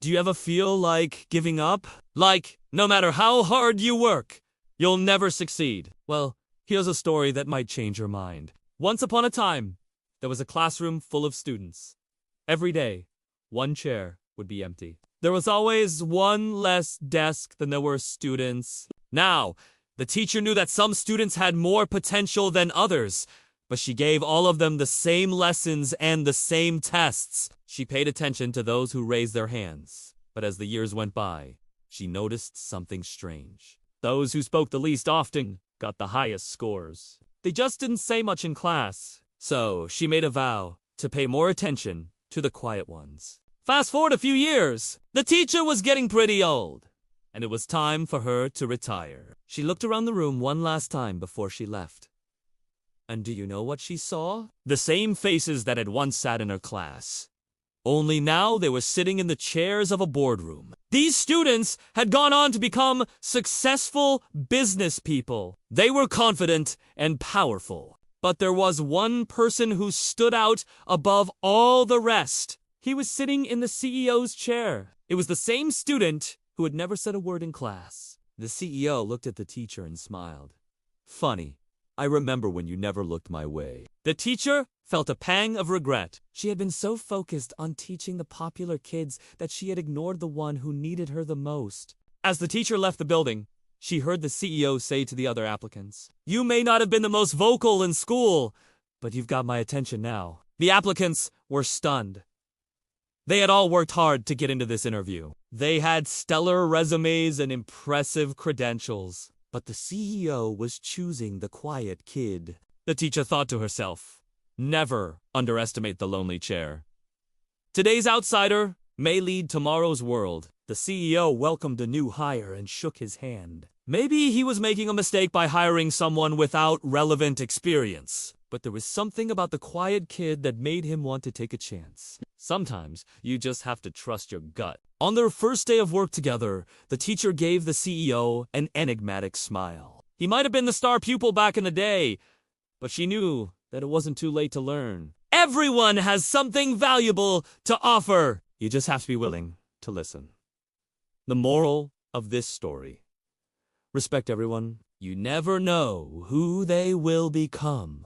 Do you ever feel like giving up? Like, no matter how hard you work, you'll never succeed? Well, here's a story that might change your mind. Once upon a time, there was a classroom full of students. Every day, one chair would be empty. There was always one less desk than there were students. Now, the teacher knew that some students had more potential than others, but she gave all of them the same lessons and the same tests. She paid attention to those who raised their hands, but as the years went by, she noticed something strange. Those who spoke the least often got the highest scores. They just didn't say much in class, so she made a vow to pay more attention to the quiet ones. Fast forward a few years, the teacher was getting pretty old, and it was time for her to retire. She looked around the room one last time before she left. And do you know what she saw? The same faces that had once sat in her class. Only now they were sitting in the chairs of a boardroom. These students had gone on to become successful business people. They were confident and powerful. But there was one person who stood out above all the rest. He was sitting in the CEO's chair. It was the same student who had never said a word in class. The CEO looked at the teacher and smiled. Funny, I remember when you never looked my way. The teacher felt a pang of regret. She had been so focused on teaching the popular kids that she had ignored the one who needed her the most. As the teacher left the building, she heard the CEO say to the other applicants, "You may not have been the most vocal in school, but you've got my attention now." The applicants were stunned. They had all worked hard to get into this interview. They had stellar resumes and impressive credentials. But the CEO was choosing the quiet kid. The teacher thought to herself, never underestimate the lonely chair. Today's outsider may lead tomorrow's world. The CEO welcomed a new hire and shook his hand. Maybe he was making a mistake by hiring someone without relevant experience. But there was something about the quiet kid that made him want to take a chance. Sometimes you just have to trust your gut. On their first day of work together, the teacher gave the CEO an enigmatic smile. He might have been the star pupil back in the day, but she knew that it wasn't too late to learn. Everyone has something valuable to offer. You just have to be willing to listen. The moral of this story: respect everyone. You never know who they will become.